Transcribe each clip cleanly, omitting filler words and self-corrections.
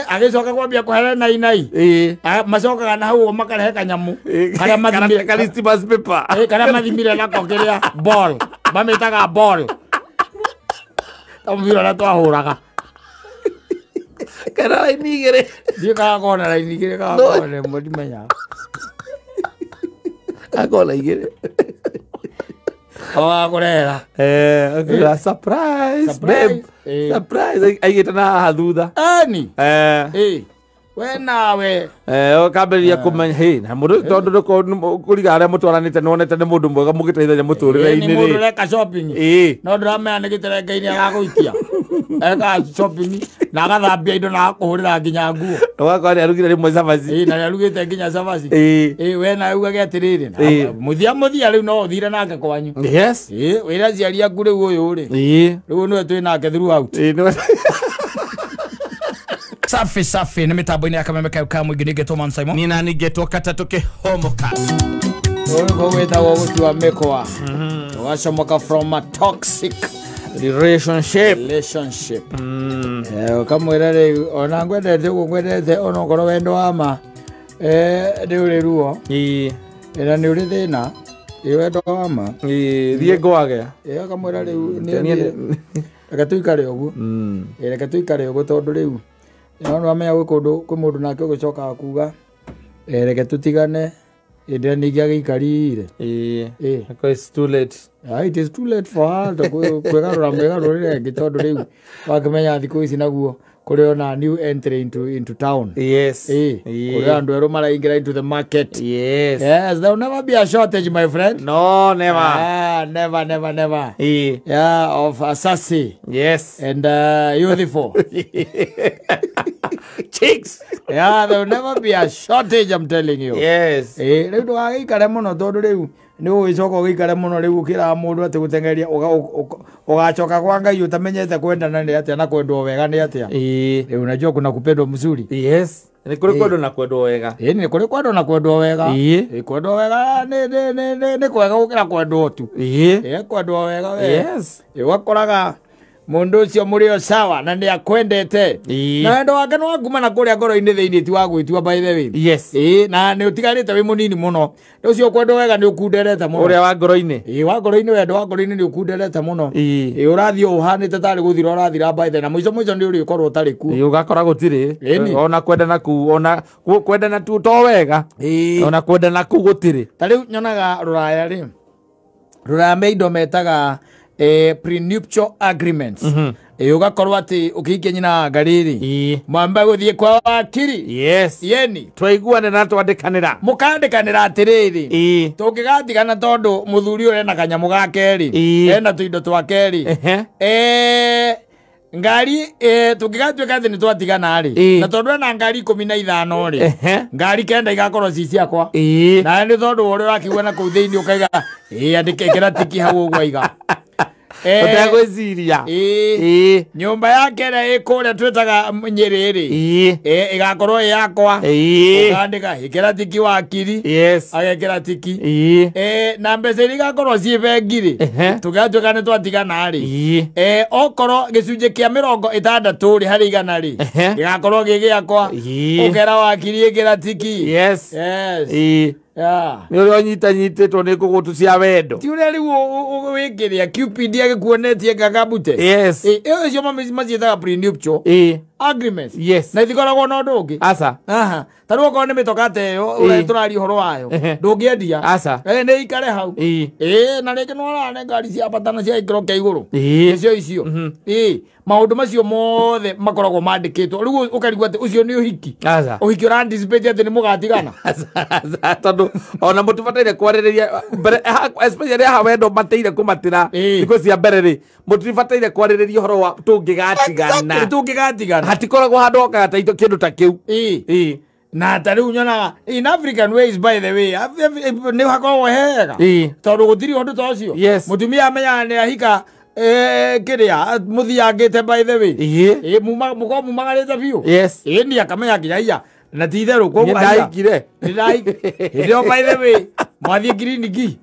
Agicoka kwambia kuhera nai macokaga na hau makarehe kanyamu karia mathimire Christmas paper karia mathimire nako kiria ball mamitaga ball tamvira na twahuraga kana laini igere ndikaga kona laini igere kaga kona mudimenya akona igere kurera okay surprise babe surprise aigita na hathutha ani we nawe okaberia kumenya he na mundu tondu kuriga aria mutwaranite nonete ni mundu mwega mugiteithagia muturire-ini ni mundu reka shopping no ndramenya ni giterengeini agaguikia eka shopping na agathambia indo na akuhurira nginya nguo wakwa ni arugire rimwe cabaci na arugite nginya cabaci we na uga getiriri muthia riu no uthire nake kwanyu yes wira ciaria ku riu uyu ri riu niwe twi nake throughout safi ni mitambo-ini ya Kameme Kauka mwingi nigetwo Man Simon nina nigetwo Katatu Kihomoka uko wetagwo gutua mekwa wacomoka from a toxic relationship ukamwira riu ona ngwendete onokorwo wendo wama ndi uri ruo ina ni uri thina wendo wama thie ngwage akamwira riu reka tuikare uguo reka tuikare uguo tondu riu no amenya gwe kundu kwi mundu nake ugicoka kuga reke tutigane inde ningi agiikarire it's too late it is too late for her to kwegarura mwegarurire ngi tondu riu wakimenya thiku ici naguo kuri ona new entry into town kuri andu eru maraingira into the market yes there will never be a shortage my friend no never never of a sassy and youthful chicks there will never be a shortage, I'm telling you. Riu ndugagikare muno tondu riu ni ugicoka ugikare muno riu ukira mundu ati gutengeria ugacoka kwa Ngai utamenyete kwendana ni atia na kwendwo wega ni atia riu unajua kuna kupendwa mzuri ni kuri kwendwo na kwendwo wega ni kuri kwendwo na kwendwo wega kwendwo wega ni kwega gukira kwendwo tu kwendwo wega wakoraga mundu ucio murio sawa na ni akwendete na wendo wake no agumana kuria ngoro-ini thiini ti wa gwitua by the way na ni utigarite wi munini muno ucio kwendo wega ni ukunderete muno uria wa ngoro-ini wa ngoro-ini wendo wa ngoro-ini ni ukunderete muno urathio uhanite tari guthira urathira by the na muico ni uri ukorwo utari ku ugakora gutiri ona kwendana ku ona kwendana tu to wega ona kwendana ku gutiri tari nyonaga ruraya meindo metaga prenuptial agreements ugakorwo ati ukiikia nyina ngariri mwamba guthie kwa wakiri yeni twaiguane na twandikanira mukandikanira atiriri tungigatigana tondu muthuri uri na kanyamu gakeri ena tuindo twakeri ngari tungigatuika ati ni twatigana ri na tondu ena ngari 15 ri ngari kenda igakorwo ci ciakwa na ni tondu uri wakiuga na kuu thiini ukaiga andike kira tiki hau ugwa iga utagwiciria nyumba yake ria ikuria twitaga Nyeri igakorwo yakwa ukandika ikira tiki wakiri agekira tiki na mbeca iria igakorwo ci bengi tugatuika ni twatigana ri okorwo gicunji kia 60 ri hari igana ri igakorwo gigiakwa ukera wakiri ikira tiki ni uria nyitanyititwo ni kugutu cia wendo ti uria riu wikiria Cupid agikuonetie ngagambute icio macietaga prenuptial agreements na ithikoragwo na undu ungi tariu okorwo ni mitoka teyo uria turari uhoro wayo ndungiendia ni ikare hau na ringi no arane ngari cia batana cia ikiro kia iguru icio maundu macio mothe makoragwo mandikitwo riu ukarigwa ati ucio ni uhiki uhiki ura anticipate ati ni mugatigana tondu ona mutibataire kwaririria especially ha wendo mateire kumatira thikũ cia mbere ri mutibataire kwaririria uhoro wa tungigatigana hatikoragwo handu okaga ta kindu ta kiu na tariu nyonaga in African ways by the way ni hakoragwo hega tondu gutiri undu ta ucio mutumia amenya ni ahika kiria muthiangite by the way mumagarite biu ni akamenya nginya na ti theru kwa ndaikire ndio by the way mwathie kiriniki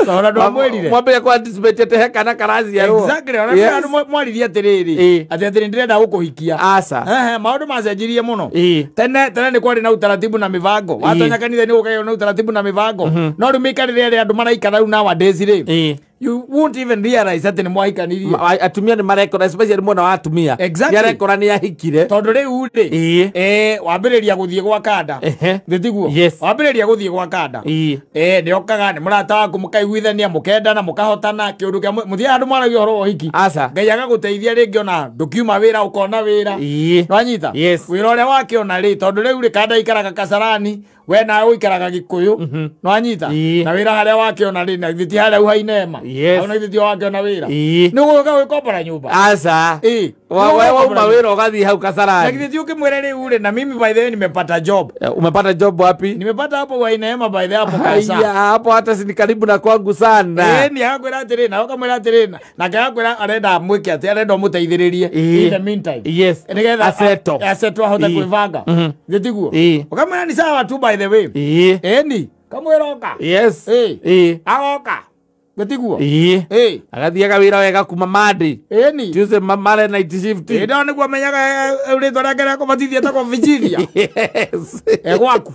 Tora ndo mwelire. Mwambe kwa anticipate te kana karazi ya ro. Exactly. Ona ndo mwaliria tiriri. Ati ndirenda gukuhikia. Asa. Maundu macenjirie muno. Tene ni kwari na utaratibu na mivango. Watonya kanitha ni ukayo na utaratibu na mivango. No rumikarire ri andu maraikara ru na nowadays ri. You won't even realize that ni mwahikanirie. Atumia ni marekora, especially mwana wa atumia. Exactly. Yarekora ni yahikire. Tondu riu ri wambiriria guthie gwa kanda. Nditiguo. Wambiriria guthie gwa kanda. Ni okaga ni murata waku mukaiguithania mukendana mukahotana kiundu kia muthia andu mwaragia horo wa hiki. Ngai agaguteithia ringi ona ndukiuma wira ukona wira. Nwanyita. Wira uria wakiona ri tondu riu ri kanda ikaraga Kasarani. We na uikaraga Gikuyu nwanyita na wira haria wakiona ri na thiti haria uhainema ona thiti wakiona wira ni guka wikombora nyumba wa wira ugathi hau Kasarani na thiti ukimwira ri ure na mimi by the way nimepata job. Umepata job wapi? Nimepata hapo Wainema by the hapo Kasa. Hapo hata si karibu na kwangu sana. Ni hakwira atiri na ukamwira atiri na ngakwira arenda mwiki ati arenda muteithiririe in the meantime. Nigetha aseto ahota kwivanga thitiguo ukamwira ni sawa tu by the way. Ni kamwira oka. Agoka Gatiguo. Agathiaga wira wega kuma Monday. Ni Tuesday mare night shift. Ndo niguo menyaga uri twaragera ko batithia ta ko Virginia. Gwaku.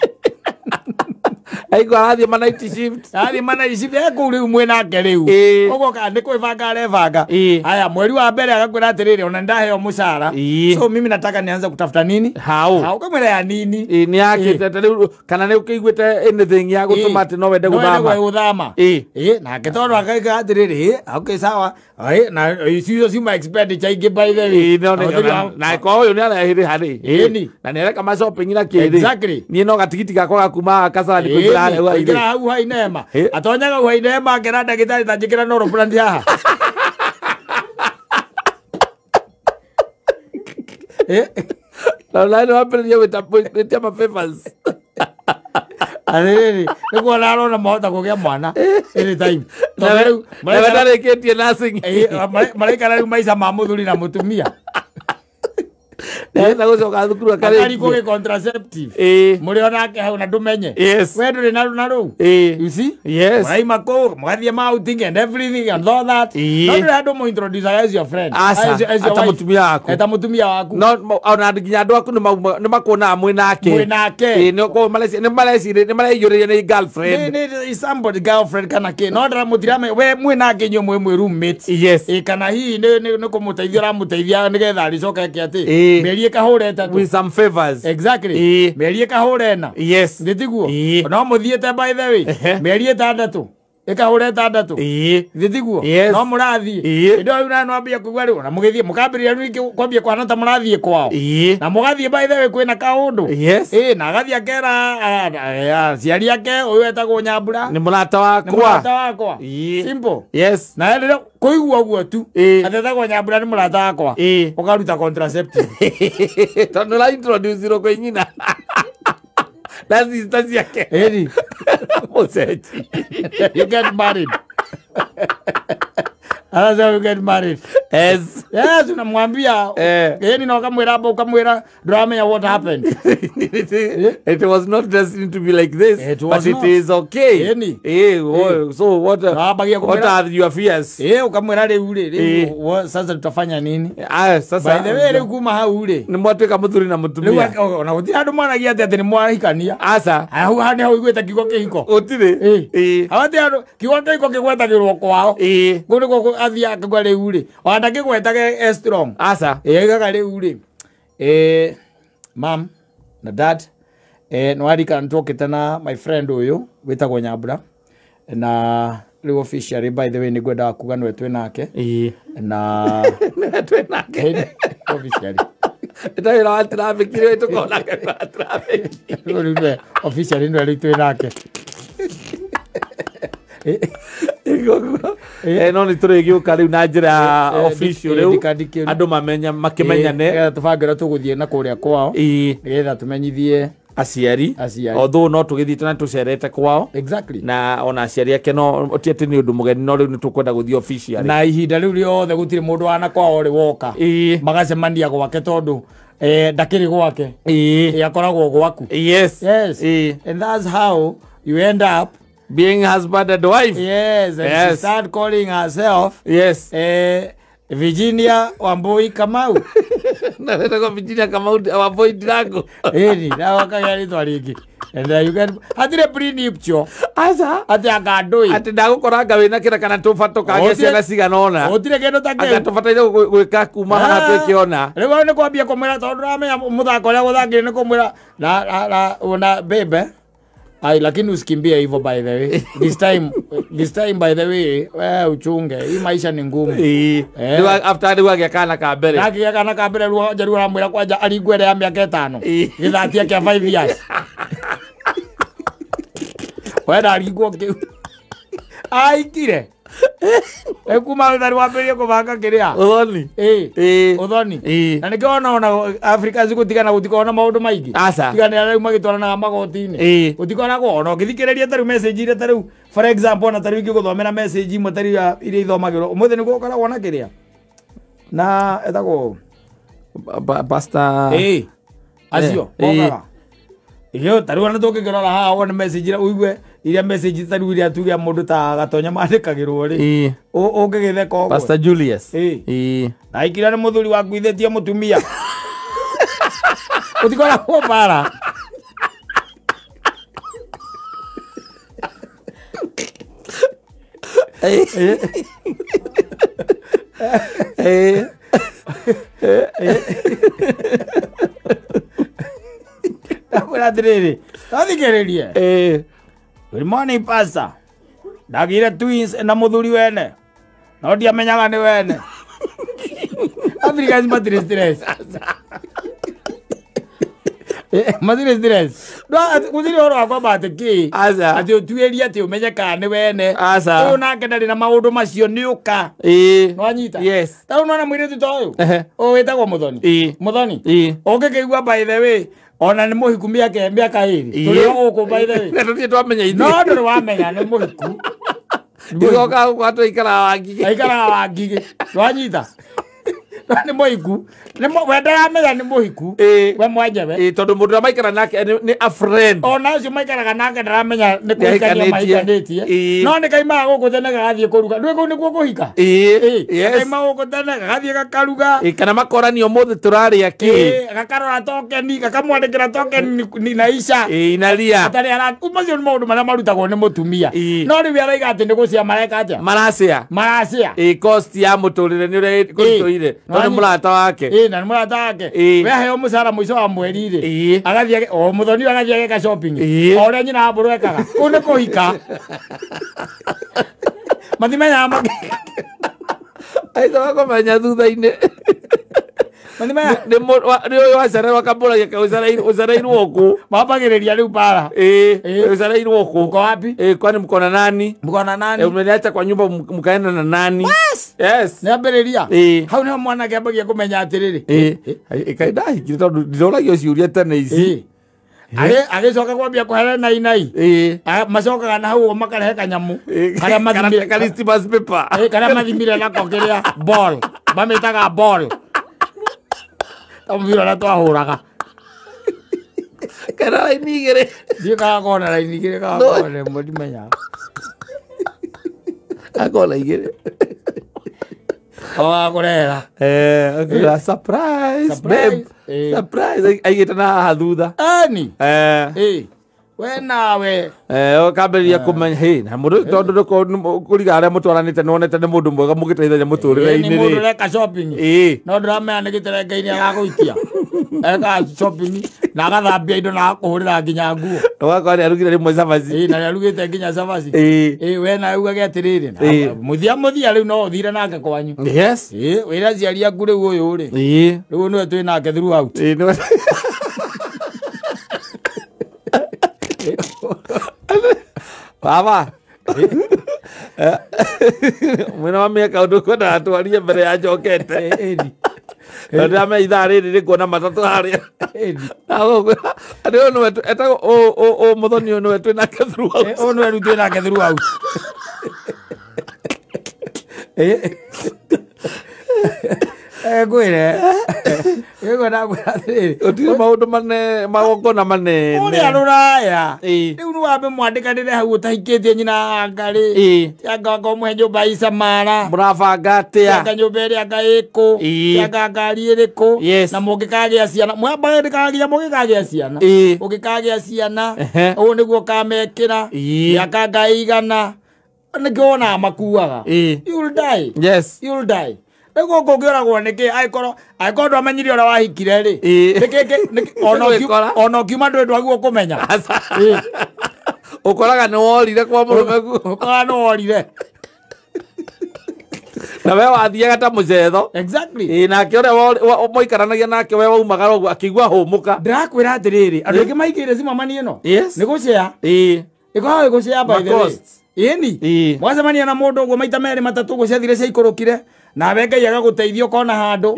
Aigo arathi night shift. Arathi night shift kuri umwe nake riu. Ogoka ndiko ivanga revanga. Haya mweri wa mbere agakwira atiriri ona ndaheo mushara. So mimi nataka nianze kutafuta nini? Hau kamera ya nini? Ni yake kana ne ukiguite anything ya gutuma ati no wende guthama. Na keto akaiga atiriri okay sawa na isiyo sima expenditure ingi by the way na kwa uyu ni arahiri hari na ni reka ma shopping na kiri exactly ni no gatigiti gakwa kuma Kasarani kugira hau Wainema atonyaga Wainema ngera ndagitari tanjikira noro brand haha la no apple with my favors. Arere niko naro na mahota kugia mwana any time na reketie nursing malaika na maisha mamuthuri na mutumia na gucoka thukuru akari kuge contraceptive muri onake hau na ndumenye we nduri na ru you see raima ko mwathie outing and everything and all that no nduri andu mo introduce as your friend ata mutumia waku no ona nginya andu aku ni makona amwe nake no ko Malaysia ni mareyuriria ni girlfriend ni somebody girlfriend kana ke no ndra mutirame we mwe nake nyo mwe roommate kana hi ni kumuteithia ramuteithia nigetha aricoka kiati merie kahore tatu with some favors exactly merie kahore na nditiguo no muthiete by the way merie tandatu ekahore tandatu nditiguo no murathie indo ina no ambia kugwa ri na mugithie mukambiria ringi kwambia kwana ta murathie kwao na mugathie by the way kwina kaundu na agathie akera ciari yake uyu etagwo Nyambura ni murata wakwa simple na ndio kuigua guo tu atetagwo Nyambura ni murata wakwa ukaruta contraceptive tondu la introduce ro ko nyina that's his yake you get married. That's how you get married. Yes, unamwambia yani na ukamwira hapo ukamwira drama ya what happened. It was not destined to be like this, but it is okay. So what are your fears? Ukamwira ri sasa tutafanya nini? Sasa by the way ri kuma hau ri ni mwatwika muthuri na mutumia na uthi andu mwanagia ati ni mwahikania asa hau hani hau igweta kigo kihiko utire hawati andu kigo kihiko kigwetagirwo kwao guko athia akagwa riu ri wanda kigwetage strong asa igaga riu ri mam na dad no arika ntokete na my friend uyu witagwo Nyambura na riu officially by the way ni gwenda kuga no etwe nake na etwe nake officially ita ira wa traffic ri tukona kwa traffic officially ndo etwe nake no ni turigiuka riu na njira official riu andu makimenyane tubangira tuguthie na kuria kwao nigetha tumenyithie aciari although no tugithiite na tucerete kwao exactly na ona aciari ake no otiete ni undu mugeni no riu ni tukwenda guthie official na ihinda riu riothe gutire mundu wana kwao ri woka magacemania gwake tondu ndakiri gwake akoragwo gwaku yes and that's how you end up being husband and wife. Yes, and she started calling herself. Yes. Virginia Wambui Kamau. Na ndio Virginia Kamau Wambui Drago. Na wakagari twariki. And you can atire prinipcho. Asa ati akandoi. Ati ndagukoranga wina kira kana tufato kage ciana ciganona. Otire kendo take. Agatufatire gwika kuma hana twekiona. Rigo ne kwambia kumwira tondu ramenya muthako ria guthangire ne kumwira na bebe. Ai lakini usikimbie hivyo by the way. This time by the way, uchunge. Hii maisha ni ngumu. After the work yakana ka mbere. Naki yakana ka mbere ruo jaru ramwira kwanja aligwere ya miaka 5. Githatia kia 5 years. Wenda aligwo kiu. Ai kire. Kuma ndari wamberie kubanga kiria. Uthoni. Uthoni. Na nikiona ona Africa zigutigana gutikona maundu maingi. Tigana rau magitwarana magotini. Gutikona kuona ngithikiriria taru message ire taru for example na taru ngiguthomera message imwe taru iria ithomagirwo. Umuthe niguo ukoragwo na kiria. Na etagwo Pastor. Acio. Ogaga. Iyo taru ana tukigirora haha wona message ira uigwe iria message taru iria tugia mundu ta gatonya mandikagirwo ri ungigitheka ogwo Pastor Julius na ikira ni muthuri waku ithetie mutumia utikora ko para Good morning, Pastor. Dagira twins na muthuri wene. No ndiamenyaga ni wene. Africa is matri stress. Matri stress. No, muthuri oro akwa batiki. Ati otueria ati umenyeka ni wene. Uyu nake ndari na maundu macio ni uka. No anyita. Yes. Ta unaona mwiritu ta uyu. O wetagwo Muthoni. Muthoni. Ungikigwa by the way. Ona ni muhiku miaka 2 tuli guku by the way. Ndio twamenya ithu. No ndio wamenya ni muhiku. Ndigoka kwatu ikara wangige. Ikara wangige. Wanyita. Ni muhiku. Ni wenda ramenya ni muhiku. We mwanjebe. Tondu mundu amaikara nake ni a friend. Ona ucio maikaraga nake ndaramenya ni kuhikania maikanĩtie. No ni kaima guku tene gathie kuruga. Ndwe ku nikuo kuhika. Yes. Kaima guku tene gathie gakaruga. Kana makorani umuthi turaria ki. Gakarora tokeni gakamwandikira tokeni ni naisha. Inalia. Atari ara umacio ni maundu maria marutagwo ni mutumia. No riu araiga ati ni gucia mareka atia. Maracia. Cost ya muturire ni uri kurutoire. No murata wake. Na murata wake. We heo mucara mwico wa mweri ri. Agathie o Muthoni agathie geka shopping. Ore nyina aburu ekaga. Ku ni kuhika. Mathimenya amake. Aizo wako manya thutha-ini. Ni uyu wacererwo akamburagia ucereirwo ku. Mambagiriria riu para. Ucereirwo ku. Uko wapi? Kwani mkona nani? Mkona nani? Umeniacha kwa nyumba mkaenda na nani? Yes. Niambiriria. Hau ni mwana kiambagia kumenya atiriri. Ikaida hikire tondu ndiragia ciuria tene ici. Agicoka kwambia kuhere nai. Macokaga na hau makarehe kanyamu. Karia mathimire Christmas paper. Karia mathimire nako kiria ball. Mamitaga ball. Tamvira na twahuraga. Kana laini igire. Ndikaga kona laini igire ka kona mutimenya. Akola igire. Akurera. Surprise. Babe. Surprise. Aigita na thutha. Ani. We nawe. Ukamberia kumenya na mundu tondu kuriga aria mutwaranite nonete ni mundu mwega mugiteithagia muturire-ini ri. Ni mundu reka shopping. No ndramenya ni giterengeini agaguikia. Eka shopping na agathambia indo na akuhurira nginya nguo. Wako ari arugire rimwe cabaci. Na arugite nginya cabaci. We na uga atiriri. Muthia riu no uthire nake kwanyu. Yes. Wira ciari aku riu uyu ri. Riu no twi nake throughout. Baba. Mwena wa miaka undu kwenda atwarie mbere ya njokete. Ndame ithaa riri ri kuona matatu haria. Adio no etago o Muthoni no twi nake throughout. O no twi nake throughout. Gwire. Ego na gwire. Otire maundu mane magokona manene. Uri aruraya. Riu nu wabe mwandikanire hau utahikitie nyina ngari. Anga ngomwe nyumba ica mara. Murabanga atia. Anga nyumba iri anga iku. Anga ngari iriku. Na mungikagia ciana. Mwamba ndikagia mungikagia ciana. Mungikagia ciana. Ugu niguo kamekira. Yakanga igana. Ngiona makuaga. You'll die. Yes. You'll die. Ego ngogiragwo niki aikoro amenyire ora wahikire ri. Ono kiuma ndwe ndwaguo kumenya. Ukoraga ni worire kwa murume ku. Ukoraga ni worire. Na wewe wathiaga ta mucetho. Exactly. Na kiore moikaranagia nake wewe umagara uguo akigwa humuka. Ndirakwira atiriri andu ingi maikire cimamani ino. Yes. Ni gucia. Iko gucia by the way. Yeni. Mwacemania na mundu uguo maita meri matatu guciathire cia ikurukire. Na wenga yaga guteithio kona handu.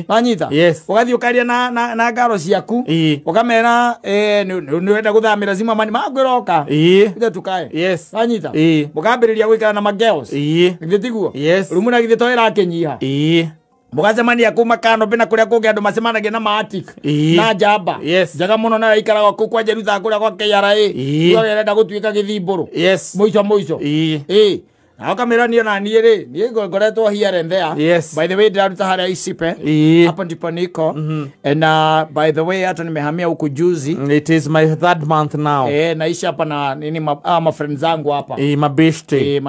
Manyita. Ugathi ukaria na ngaro ciaku. Ukamera ni wenda guthamira cimamani magwiroka. Ite tukae. Yes. Manyita. Mugambiriria gwikara na magirls. Ngitiguo. Rumuna githito irakinyiha. Mugacemania kuma kano bina kuria kungi andu macemanagia na maatik na jamba. Jaga muno na ikaraga ku kwa Jerutha kuria kwa KRA. Uyo yerenda gutuika githimburu. Muico. Na kamera ni na ni ri ni ngoretwo here and there. By the way ndaruta haria Isipe hapa ndipo niko and by the way hata nimehamia huku juzi. It is my 3rd month now. Naishi hapa na nini ma friends zangu hapa. Mabeste.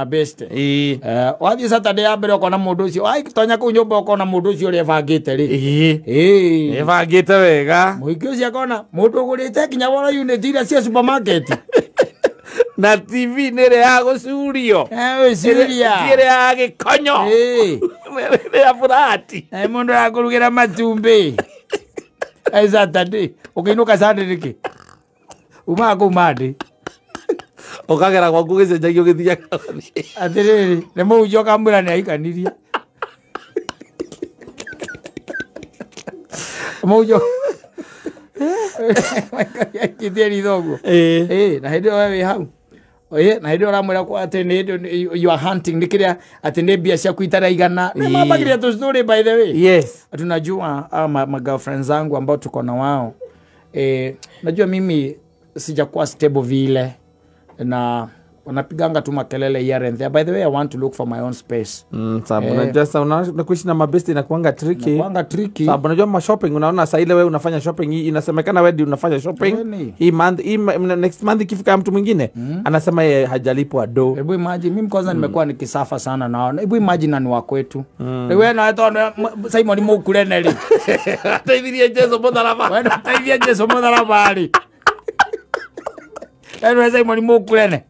Wathi Saturday abere ukona mundu ucio ai tonya ku nyumba ukona mundu ucio uri evangite ri. Evangite wega. Muiki ucio akona mundu ugurite kinya wora unit ira cia supermarket. Na TV nere ya gucurio. Gucuria. Nere ya gikonyo. Nere ya burati. Mundu akurugira matumbi. Saturday. Ukiinuka Saturday ki. Uma kumadi. Ukagera kwa kugicenjagio githia. Atiriri, ne mujo kamura ne aikaniria. Mujo. Kiteri dogo. Na hidio wewe hau. Na hidio ramwira kwa ati you are hunting nikiria ati ne biashara kuitara igana. Mabagiria tu story by the way. Tunajua ma girlfriends zangu ambao tuko na wao. Najua mimi sijakuwa stable vile na wanapiganga tu makelele here and there. By the way, I want to look for my own space. Sababu unajua sasa unakuishi na mabesti inakuanga tricky. Inakuanga tricky. Sababu unajua ma shopping unaona sasa ile wewe unafanya shopping hii inasemekana wewe unafanya shopping. Hii month next month ikifika mtu mwingine anasema yeye hajalipwa do. Hebu imagine mimi kwanza nimekuwa nikisafa sana nao. Hebu imagine ni wa kwetu. Wewe na hata Simon Mukurene ri. Ataithirie Jesu mutharaba. Wewe ataithirie Jesu mutharaba ali. Wewe Simon Mukurene.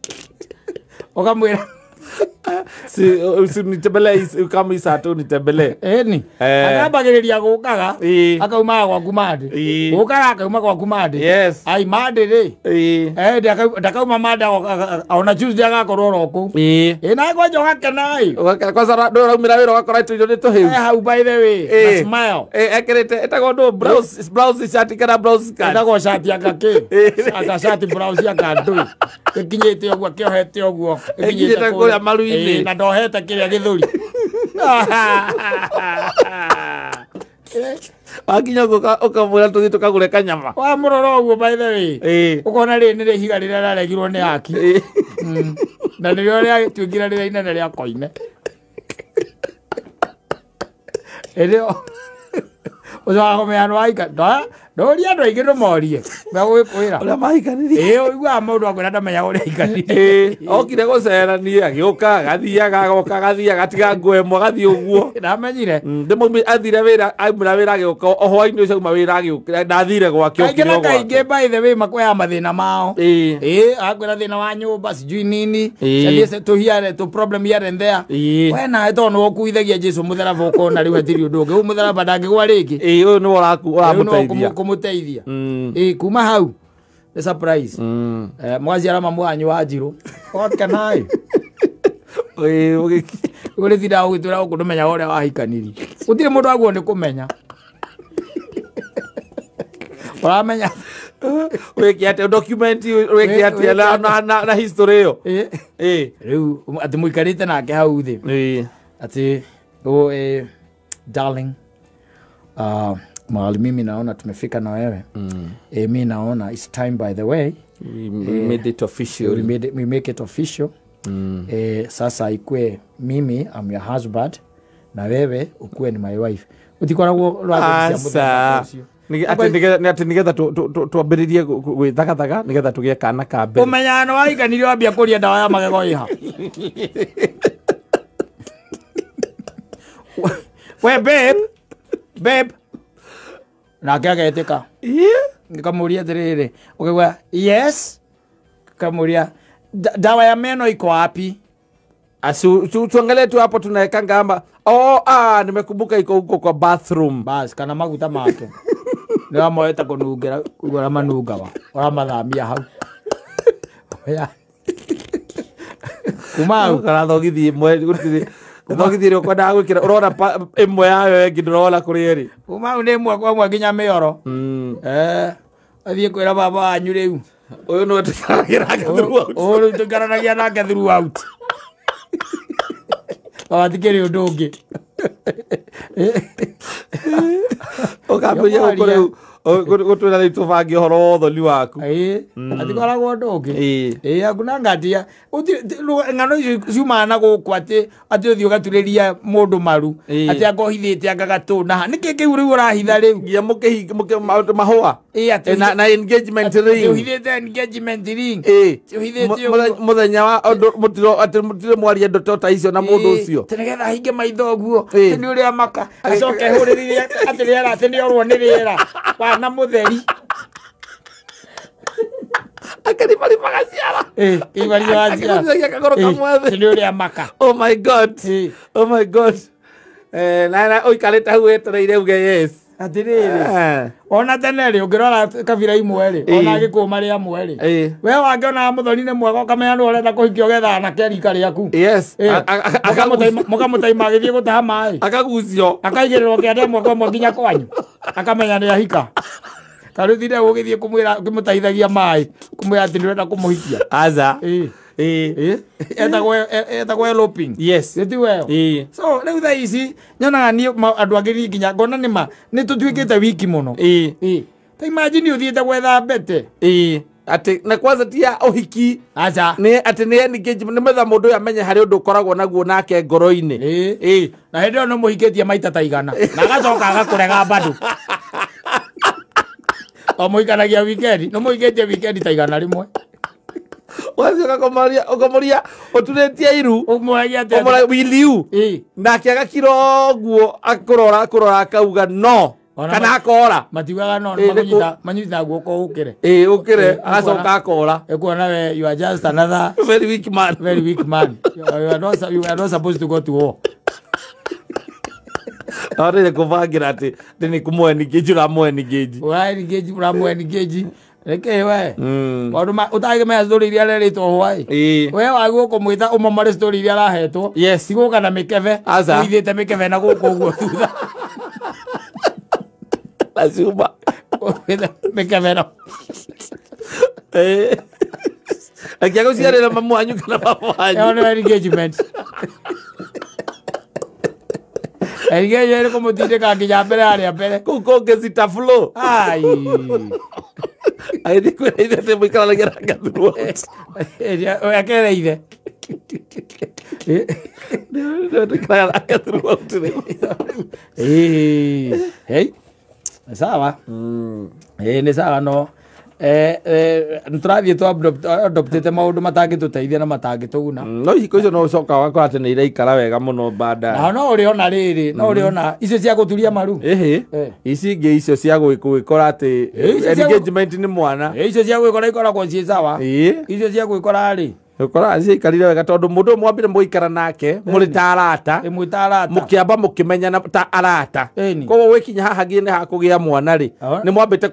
Okamwira si nitembele kama isato nitembele ni akabagiriria gukaga akauma kwa kumadi gukaga akauma kwa kumadi ai madi ri ndakauma mada ona Tuesday agakorwo ku na kwa joka kenai kwa sara ndo raumira wira wakora tu to hiu how by the way smile ekerete etago ndo blouse shirt kana blouse kan etago shirt akake aka shirt blouse akandui kinyete ogwo kiohete ogwo kinyete kwa maruini na ndohete kiria githuri akinya ukamwira tuthi tukagure kanyama wa muroro ogwo by the way ukona ri ni higa rira raregirwo ni aki na ni ria tuingira rira inene ria koine erio uzaho me anu aika Doria ndo igiro morie. Bago kwira. Ola maikanirie. Igwa mundu akwira ndamenya uria ikanirie. Okire gocera ni agioka gathiaga agoka gathia gatiga ngwe mo gathi uguo. Ndamenyire. Ndimo athire wira aimura wira agioka ohoini ucio kuma wira agioka ndathire gwake okire ogwo. Kainge by the way makoya mathina mao. Akwira thina wa nyumba sijui nini. Sasa to here to problem here and there. Wena eto no okuithagia Jesu mutharaba ukona riu hatiri undu ungi. Mutharaba ndangigwa ringi. Uyu ni uramuteithia. Kumuteithia kuma hau the surprise mwazi arama mwanyu wa Njiru oka nayo uri thira ugitura ukunumenya uria wahikaniri utire mundu agwo ni kumenya uramenya wekiate document wekiate na history yo riu ati muikarite nake hau thi ati darling mahali mimi naona tumefika na wewe. Mimi naona it's time, by the way. We made it official. We make it official. Sasa ikue mimi I'm your husband na wewe ukue ni my wife. Utikoragwo rwatha ati nigetha twambiririe gwithagathaga nigetha tugie kana ka mbere. Umenyano waiganire wambia kuria ndawa ya magego iha. We babe na kageteka nikamuria dirire ukigwa yes kamuria dawa ya meno iko wapi? Tuangalie tu hapo tunaweka ngamba. Nimekumbuka iko huko kwa bathroom. Bas kana maguta mato. Ndio moeta kunugera ugora manugawa. Ora mathamia hau. Ya. Kuma kana thogithie mwe gutiri. Thogithie ro kwenda gwikira urona imwe yayo engi ndurona kurieri. Kuma une imwe kwa mwe nginya mioro. Athie kwira baba wanyu riu. Uyu no tukaragira throughout. Uyu tukaragia nake throughout. Atikeri udonge. Okambia ukore gutwira ritu bangi horo othoni waku. Atikoragwo ndonge. Akuna ngatia. Ngano ciumana guku ati uthio gaturiria mundu maru. Ati akohithite agagatuna. Niki kiu riu urahitha riu. Gia mahua. Na engagement ring. Uhithite engagement ring. Uhithite muthenya wa mutiro ati mutire mwaria ndoto ta icio na mundu ucio. Tenegetha hinge maitho guo. Tini uria maka. Acoke huriririe ati riera ati ni orwo ni riera. Na mutheri akaripa magaciara ibari wacia kagoro kamwe ni uria maka. Oh my god na oikareta hu etereire uge yes atiriri ona teneri ungirora kabira imwe ri ona gikuma ri amwe ri we wangiona muthoni ni mwega kamenya no urenda kuhikio getha na kerika riaku yes mukamutaima agithie gutaha mai akagucio akaigirirwo kiande mwako mwe nginya kwanyu akamenya ni ahika karuthire ugithie kumwira kimutaithagia mai kumwira ati ndirenda kumuhikia aza etagwo eloping. Yes. Eti weo. So riu tha ici nyonaga ni andu agiri nginya ngona ni tutwikite wiki muno. Ta imagine uthiete gwetha mbete. Ati na kwanza tia ohiki acha ni ati ni engagement ni metha mundu amenye hari undu koragwo naguo nake ngoro-ini na hindi no muhikitie maita ta igana na agacoka agakurega bado o muikanagia weekend no muhikitie weekend ta igana rimwe wazioka komaria oturetie iru umwagia te omora wiliu nake agakiro guo akurora akauga no kana akora matiwaga no manyita guoko ukire ukire agacoka akora ekuona we you are just another very weak man you are not supposed to go to war. Ore kuvangira ati ni kumweni geji ra mweni geji ra mweni geji reke we wandu utage me story iria reritwo hwai we wagu kumwita umomare story iria rahetwo siguka na mikeve uithite mikeve na guku guo thutha lazima mikeve no akiago ciarira mamu anyu kana baba wanyu no engagement engagement como tire ka nginya mbere aria mbere kuko ngezita flow ai ai kwenda ite mwikara na geranga through akereire hey sawa ni sawa no turathie tu adoptete maundu matangituteithia na matangituguna no ihiko icio no coka wakora ati ni iraikara wega muno bada no uriona riri no uriona icio cia guturia maru ici ingi icio cia gwikora ati engagement ni mwana icio cia gwikora ikoragwo ciĩ sawa icio cia gwikora ri ukora acikarire wega tondu mundu mwambire muikara nake muri ta arata mukiamba mukimenya ta arata koguo wikinya haha nginya ha kugia mwana ri ni mwambite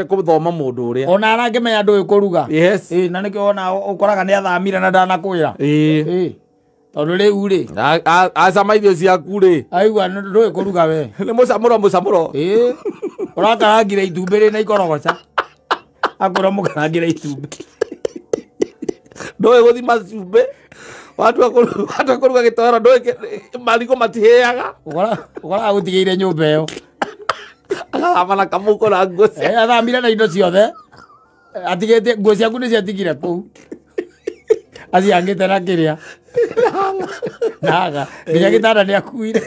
kuthoma mundu uria ona arangimenya ndu kuruga na nikio ona ukoraga ni athamire na ndanakwira tondu riu ri acama irio ciaku ri aigua ndu kuruga we ni mucamuro urakarangire itumbi ri na ikorogoca akora mukarangire itumbi ndoe guthima cumbe watu akuruga gitoro ndoe mariko matiheaga ukora gutigeire nyumba iyo Akamana kamuko na nguo cia. Athamire na indo ciothe. Atigete nguo ciaku nĩ ciatigire kũu. Aciangĩte na kĩrĩa. Naga. Nginya gĩtanda nĩakuire.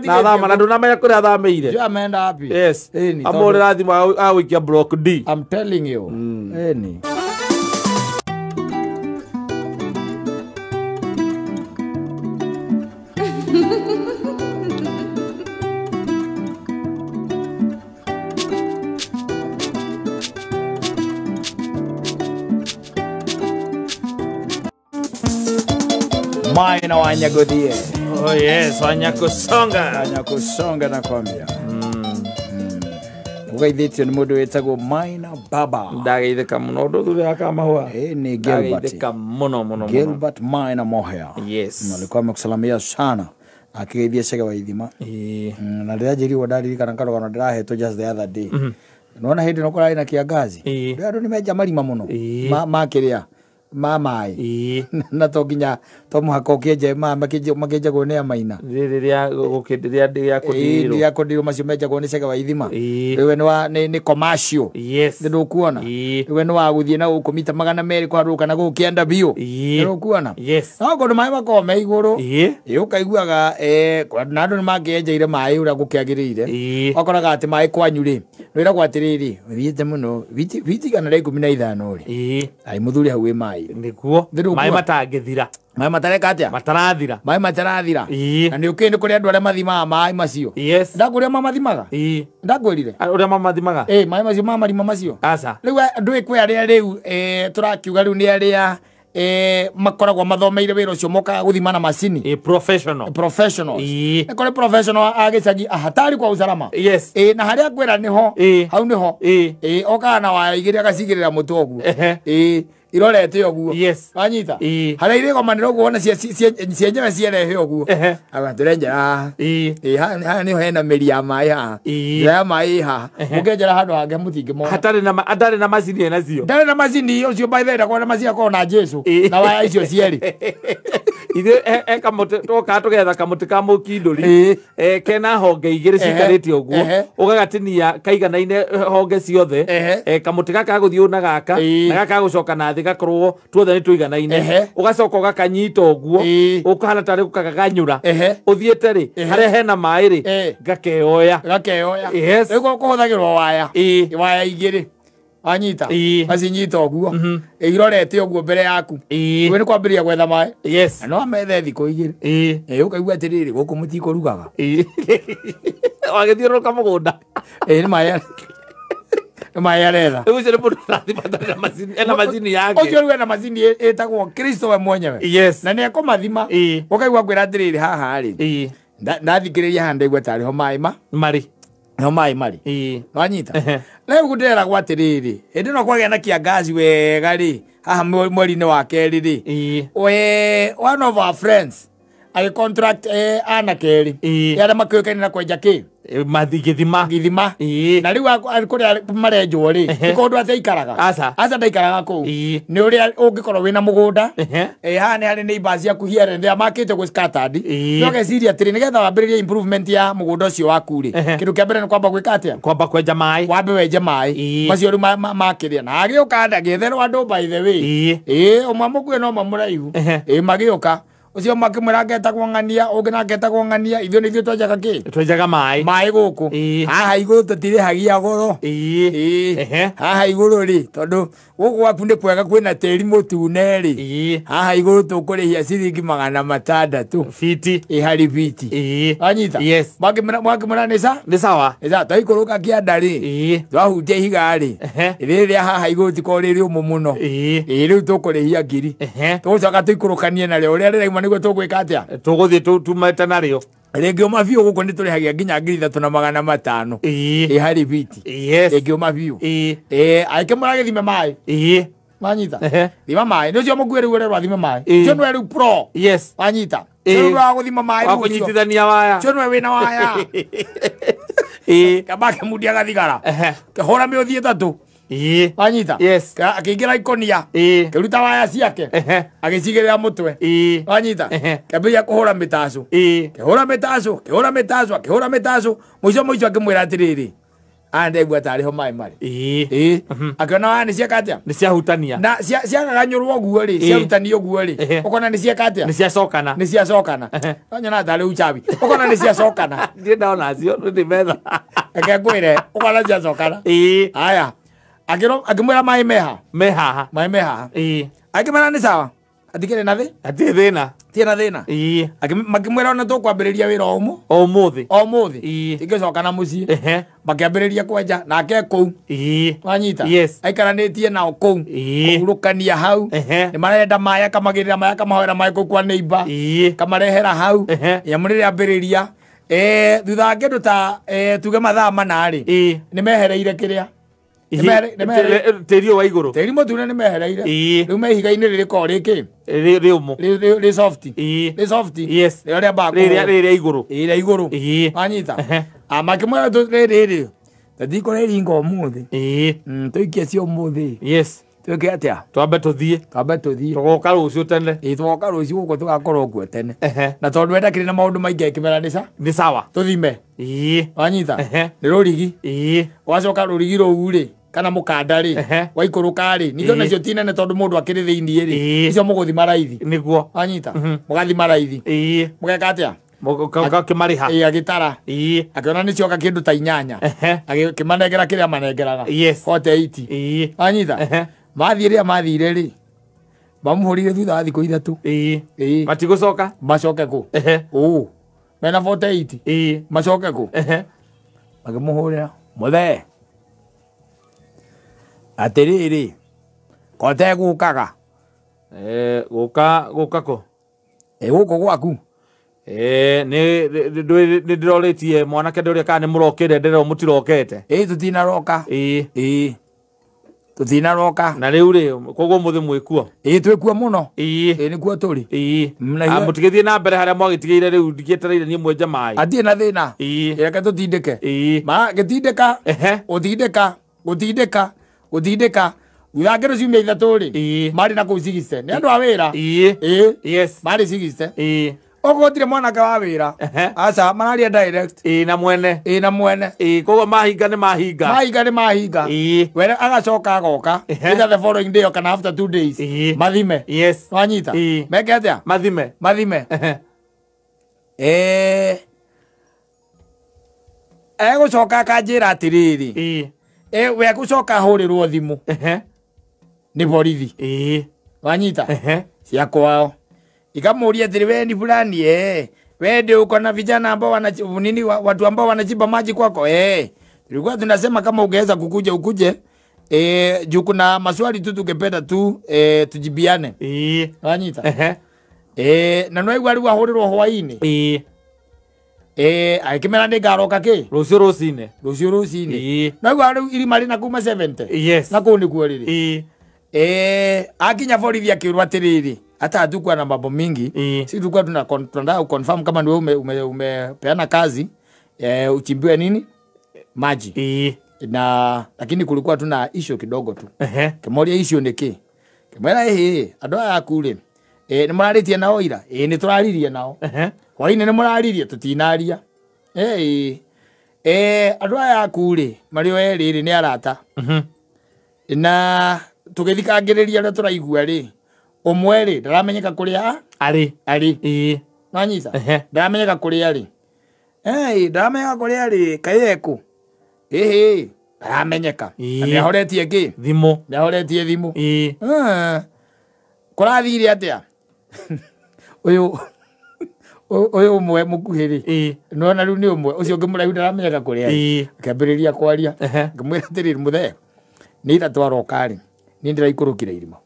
Na thamana ndũnamenya kũrĩa athamĩire. Jua ameenda wapi? Yes. Amũrĩra thimũ agũikia block D. I'm telling you. Eni. Maina Wanyagodie. Oh yes, Wanyakusonga. Wanyakusonga nakwambia. Ugaithĩtio nĩ mũndũ wĩtagwo Maina Baba. Ndageithĩka mũno ũndũ thutha ya kamahũa. Ni Gilbert. Ndageithĩka mũno. Gilbert Maina Moher. Yes. Alikuwa amekusalamia sana. Akigeithia Chege wa Ithima. Na ndĩranjĩrirwo ndaririkana karũgano ndĩrahetwo just the other day. Nona hĩndĩ no kũrarĩ na kiangazi. Andũ nĩmenja marima mũno. Makĩrĩa. Mamai na to nginya to muhaka ukieje makĩnjagwo nĩ amaina rĩrĩa gũkĩndiria ndĩa kũndirwo ya kũndirwo macio menjagwo nĩ Chege wa Ithima rĩwe nĩ commercial ndũkuona rĩwe nĩ wa gũthiĩ na gũkũmita 200 kwarũka na gũkĩenda bio ndũkuona no kũndũ maĩ makome igũrũ ũkaiguaga na andũ nĩ makĩenjeire maĩ ũrĩa gũkĩagĩrĩire wakoraga atĩ maĩ kwanyu rĩ wĩragwo atĩrĩrĩ thiĩte mũno viti kana 15 rĩ ai mũthuri hau wĩ maĩ nikuo maĩ matangĩthira maĩ matareka atia matarathira maĩ matarathira na nĩ ũkĩĩ nĩ kũrĩ andũ arĩa mathimaga maĩ macio ndakũrĩa mamathimaga ndakwĩrire ũrĩa mamathimaga maĩ macio marima macio aca rĩu andũ kwĩ arĩa rĩu tũrakiuga rĩu nĩ arĩa makoragwo mathomeire wĩra ũcio mokaga gũthima na macini professionals nĩ kũrĩ professional agĩcagi hatari kwa usalama na harĩa kwĩra nĩho hau nĩho okaga na waya igĩrĩ agacigĩrĩra mũtwe ũguo irorete ũguo wanyita harĩa irĩgomanĩra ũguo ona cienyewe cierehe ũguo tũrenjera haha nĩho hena mĩri ya maĩ haha njĩra ya maĩ haha mũkĩenjera handũ hangĩ mũtingĩmona hatarĩ na macini enacio ndarĩ na macini ũcio by the way ndakorwo na macini akorwo na Jesu na waya icio cierĩ ithe kamuti toka tugetha kamuti ka mukinduri kena honge igiri cikarĩte ũguo ũgagatinia kaiganaine honge ciothe kamuti gaka gũthiĩ na gaka na gaka gũcoka na thĩ gakorwo tuothe nĩ tuiganaine ũgacoka ũgakanyita ũguo ũkahana tarĩ gũkaganyũra ũthiĩte rĩ harĩa hena maĩ rĩ gakeoya rĩu kũhũthagĩrwo waya igĩrĩ anyita acinyita ũguo irorete ũguo mbere yaku we nĩ kwambĩrĩria gwetha maĩ no amethe thikũ igĩrĩ ũkaigua atĩrĩrĩ gũkũ mũtikũrugaga wagĩthiũrũrũka mũgũnda nĩ maĩ aretha rĩu ũcio nĩ mũndũ ũrathima atarĩ na macini ena macini yake ũcio rĩu ena macini ĩtagwo Kristo we mwenyewe na nĩ ekũmathima ũkaigua ngwĩra atĩrĩrĩ haha rĩ ndathikĩrĩria haha ndaigua tarĩ ho maĩ marĩ wanyita rĩu gũndĩreragwo atĩrĩrĩ hĩndĩ ĩno kwagĩa na kiangazi wega rĩ haha mweri-inĩ wa kerĩ rĩ one of our friends agĩcontract anake erĩ arĩa makĩũĩkaine na kwenja kĩ gĩthima na rĩu kũrĩa marenjwo rĩ nĩ kũndũ atĩ aikaraga aca ndaikaraga kũu nĩ ũrĩa ũngĩkorwo wĩna mũgũnda haha nĩ harĩ neighbors ciaku here rĩrĩa makĩte gwĩ scattered no geciria atĩrĩ nĩgetha wambĩrĩrie improvement ya mũgũnda ũcio waku rĩ kĩndũ kĩa mbere nĩ kwamba gwĩka atĩa kwamba kwenja maĩ wambe wenje maĩ macio rĩu makĩrĩa na agĩũka ndagĩetherwo andũ by the way ũmwe mũkuĩ no mamũraihu magĩũka ucio makimwira ngetagwo ng'ania ũngĩ na ngetagwo ng'ania ithuĩ nĩ ithuĩ twenjaga kĩ twenjaga maĩ gũkũ haha igũrũ tũtirĩhagia goro haha igũrũ rĩ tondũ gũkũ gwaku nĩ kwega kwĩna tĩri mũtune rĩ haha igũrũ tũkũrĩhia ciringi 600 fiti harĩ fiti anyita mwakĩmwĩra nĩ sawa twaikũrũka kĩanda rĩ twahunjia ihiga rĩ rĩrĩa haha igũrũ tikorwo rĩrĩ ũmũ mũno rĩu tũkũrĩhia ngiri tũgũcoka tũikũrũkanie narĩo ũrĩa rĩrauma nĩguo tũgwĩka atĩa tũgũthiĩ tumete narĩo rĩngĩ ũma biũ gũkũ nĩ tũrĩhagia nginya 3,500 harĩ fiti rĩngĩ ũma biũ aĩke mũragĩthime maĩ wanyita thima maĩ nĩ ũcio mũkuĩ rĩu ũrĩa rwathime maĩ ũcio nĩwe rĩu pro wanyita ũcio nĩwe wa gũthima maĩ wa kũnyitithania waya ũcio nĩwe wĩna waya kamba kemundia gathigara kehũra mĩũthi 3 wanyita akĩingĩra ikonia kĩruta waya ciake agĩcigĩrĩra mũtwe wanyita kĩambĩrĩria kũhũra mĩtacũ kĩhũra mĩtacũ mũico akĩmwĩra atĩrĩrĩ andegua tarĩho maĩ marĩ akĩona waya nĩcieka atĩa nĩciahutania na ciagaganyũrwo ũguo rĩ ciahutanio ũguo rĩ ũkona nĩcieka atĩa nĩciacokana nyona tarĩ uchawi ũkona nĩciacokana ndiĩ ndona cio nĩndĩmetha eke ngwĩre ũkona nĩciacokana haya akĩmwĩra maĩ mehaha akĩmwĩra nĩ sawa atikĩrĩ na thĩna makĩmwĩra ona tũkwambĩrĩria wĩra ũmũthĩ tingĩcokana mũciĩ makĩambĩrĩria kwenja nake kũu wanyita aikaranĩtie nao kũu kũhurũkania hau nĩmarenda maĩ akamagĩrĩra maĩ akamahoera maĩ kũu kwa neighbor kamarehera hau nyamũ rĩrĩa ambĩrĩria thutha wa kĩndũ ta tuge mathaa manarĩ nĩmehereire kĩrĩa tĩri wa igũrũ tĩri mũtune nĩmehereire rĩu me ihiga-inĩ rĩrĩkorwo rĩkĩ rĩ soft rĩrĩa igũrũ wanyita makĩmwĩra rĩrĩ tũtikũrĩringa ũmũthĩ tũikie cio ũmũthĩ twĩke atĩa twambe tũthiĩ tũgoka rũciũ tene tũgoka rũciũ gũkũ tũgakorwo kuo tene na tondũ wendakĩrĩ na maũndũ maingĩ akĩmera nĩ sawa tũthime wanyita nĩ rũrigi ũgacoka rũrigi rũu rĩ kana mũkanda rĩ waikũrũka rĩ ningĩ nacio ti nene tondũ mũndũ akĩrĩ thĩiniĩ rĩ icio mũgũthima raithi nĩguo wanyita mũgathima raithi mũgeka atĩa akĩmarĩha agĩtara akĩona nĩcioka kĩndũ ta 8 akĩmanengera kĩrĩa manengeraga 48 wanyita mathiĩ rĩrĩa mathire rĩ mamũhũrire thutha wa thikũ 3 matigũcoka macoke kũ mena 48 macoke kũ makĩmũhũrĩra mũthee atĩrĩrĩ kotegũkaga gũka kũ gũkũ gwaku nĩndĩrorĩtie mwanake ndũrĩa kana nĩ mũrokĩre ndĩreo mũtirokete tũtinaroka na rĩu rĩ koguo mũthĩ mwĩkuo twĩkuo mũno nĩkuo tũrĩ mũtigĩthiĩ na mbere harĩa mwagĩtigĩire rĩu ndingĩetereire niĩ mwenje maĩ atirĩ na thĩna reke tũtindĩke gũtindĩka thutha ngero ciumia 3 rĩ marĩ na kũu 60 nĩ andũ a wĩra marĩ 60 ogo ndire mwanake wa wĩra aca mararia direct na mwene koguo mahinga nĩ mahinga were agacoka agoka either the following day or kana after 2 days mathime wanyita meke atĩa mathime egũcoka akanjĩra atĩrĩrĩ we gũcoka ahũrĩrwo thimũ nĩ borithi wanyita cia kwao ikamũria atĩrĩ we ni fulani we ndio uko na vijana ambao watu ambao wanachimba maji kwako tulikuwa tunasema kama ungeweza kukuja ukuje juu kuna maswali tu tungependa tu tujibiane wanyita na no igwa riwa hũrĩrwo hwainĩ akĩmera nĩngaroka kĩ rũciũ rũcinĩ no igwa rĩu irima rĩ na kuma 70 na kũu nĩkuo rĩrĩ akinya borithi akĩũrwo atĩrĩrĩ hata hatukuwa na mambo mingi si tulikuwa tunataka confirm kama ndio umepeana kazi uchimbiwe nini maji na lakini kulikuwa tuna issue kidogo tu kimoria issue niki kimwera andũ aya kule nĩ mũrarĩtie nao ira nĩ tũraririe nao hwainĩ nĩ mũraririe tutinaria andũ aya kule mario erĩ nĩ arata na tũgĩthikangĩrĩria ũrĩa tũraigua rĩ ũmwe rĩ ndaramenyeka kũrĩa arĩ nanyita ndaramenyeka kũrĩa arĩ ndaramenyeka kũrĩa arĩ kayeku ndaramenyeka nĩahoretie kĩ thimũ kũrathire atĩa ũyũ ũmwe mũkuhĩ rĩ nona rĩu nĩ ũmwe ũcio ngĩmũraihu ndaramenyeka kũrĩa arĩ akĩambĩrĩria kwaria ngĩmwĩra atĩrĩrĩ mũthee nĩ ira twaroka rĩ nĩ ndĩraikũrũkĩra irima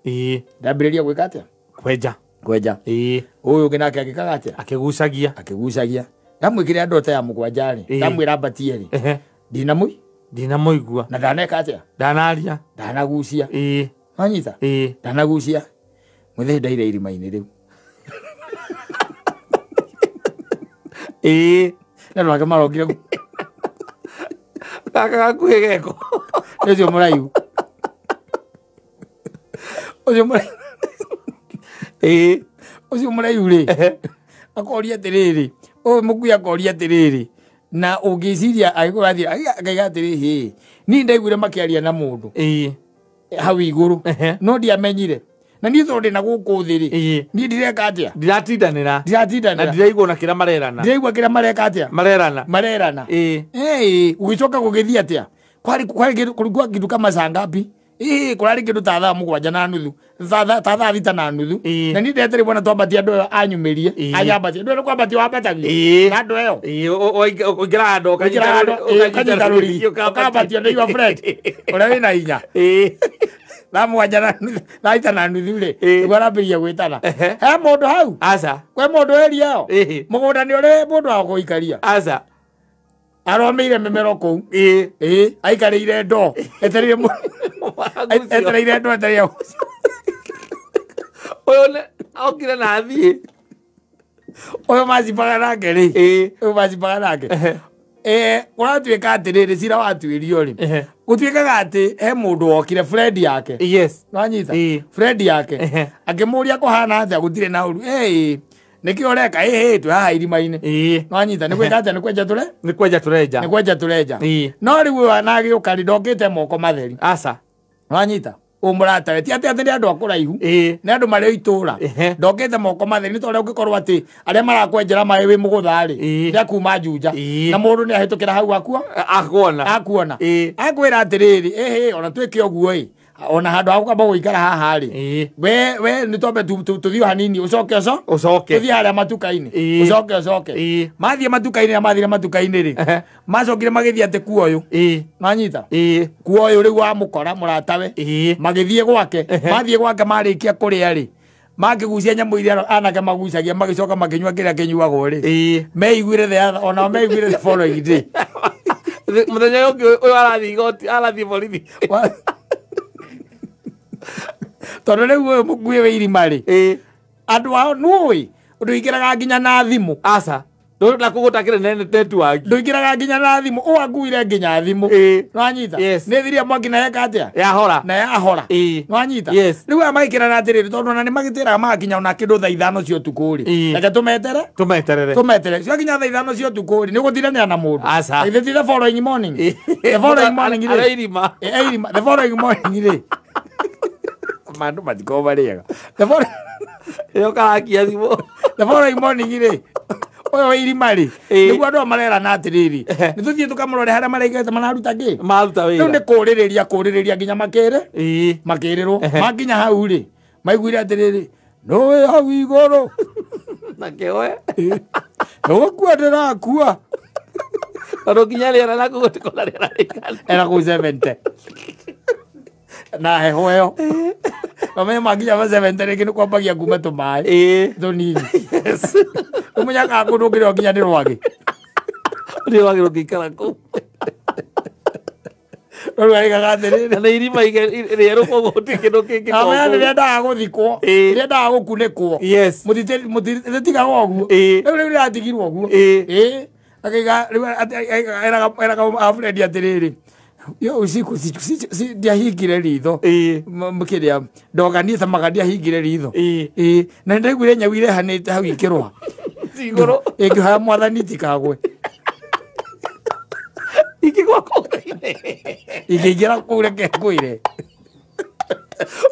ndambĩrĩria gwĩka atĩa kwenja ũyũ ũngĩ nake agĩkaga atĩa akĩgucagia ndamwĩkĩre andũ ta ya mũgwanja rĩ ndamwĩra mbatie rĩ ndinamũigua na ndaneka atĩa ndanagucia wanyita ndanagucia mũthee ndaire irima-inĩ rĩu na andũ ake marokire gaka gakuhĩ geko nĩcio mũraihu Ucio muraihu ri akoria atiriri mukui akoria atiriri na ungiciria agikurathi akaiga atiriri ni ndaiguire makiaria na mundu hau iguru no ndiamenyire na ni thonde na guku thiri ni ndireka atia ndiratindanira na ndiraigua na kira marerana ndiraigua kira mareka atia marerana ugicoka gugithia atia kwari kurigwa kindu kama saa ngapi kurari kindu ta thaa mugwanja na nuthu thaa thita na nuthu na ni ndetere bona twambatia andu anyumirie ayambatia ndu kwambatia wambatagia na andu eyo ugira ndo ukambatia ndio friend ura wina hinya na mugwanja na thita na nuthu ri gwarambiria gwitana he mundu hau aca kwe mundu area yo mugunda ni uri mundu wa guikaria aca aromeire memero kou aikarire ndo etereire ndo etereire oyo aukire na thie oyo macipaga nake ri oyo macipaga nake uratuika atiriri cira watuirio ri gutuikaga ati he mundu wokire friend yake nwanyita friend yake akimuria kuhana atia gutire na uru nikio reka twe haha irima-ini nwanyita nikwikate nikwenja turenja no riu wanagi ukari ndokite moko matheri aca nwanyita umuratawe ti ati ni andu akuraihu ni andu mari itura ndokite moko matheri ni tore ungikorwo ati aria marakwenjera mai wi mugutha ri ni akuma njunja na mundu ni ahitukira hau akuona akwira atiriri ona twike uguo ona handu ha kwamba guikara haha ri we ni twambe tuthio hanini ucoke tuthie haria matuka-ini ucoke mathie matuka-ini na mathire matuka-ini ri macokire magithie ati kuoyu nwanyita kuoyu riu wamukora muratawe magithie gwake mathie gwake marikia kuria ri makigucia nyamu iria anake magucagia magicoka makinyua kiria kinyuagwo ri meiguire ona meiguire the following day muthenya uyu arathie igoti arathie borithi tondu riu uyu mukui wi irima ri andu ao nui nduikiraga nginya na thimu aca na kugutakire network nduikiraga nginya na thimu akuire nginya thimu nwanyita ni thiria mwaki na yeka atia yahora nwanyita riu amagikira na atiriri tondu ona ni magitiraga magakinya ona kindu thaa 5 cia utuku ri reke tumeterere cia kinya thaa 5 cia utuku ri ni guthirania na mundu ithiti the following morning ri the following morning ri mandu matiko bariega yo karakia thimu the following morning ri oyo irima ri nigu andu marera na atiriri ni tuthie tukamurore haria maraigete manaruta wira riu ni kuriria nginya makirirwo makinya hau ri maiguire atiriri no hau iguru nakeoe ogakua ndirakua tondu nginya riera naku gutikona riera era ku 70 na heho ĩyo ome makinya ma 70 rĩngĩ nĩ kwambagia kuma tũmaĩ tũnini ũmenyaga kũndũ ũngĩrĩo nginya nĩ rwagĩ rũgĩikara kũu rwarigaga atĩrĩrĩ na irima rĩerũ koguo gũtirĩ kĩndũ kĩngĩ amenya nĩrĩendaga gũthikwo rĩendaga gũkunĩkwo rĩtigaga ũguo rĩu rĩratigirwo ũguo akaiga eraga Fredi atĩrĩrĩ yo usiku ndiahingire ritho mukiria ndoganie tamaga ndiahingire ritho na ndaiguire nyau irehanite hau ikirwa iguru ingihaya mwathani tikagwe ikigwa kuire ikigira kure ke kuire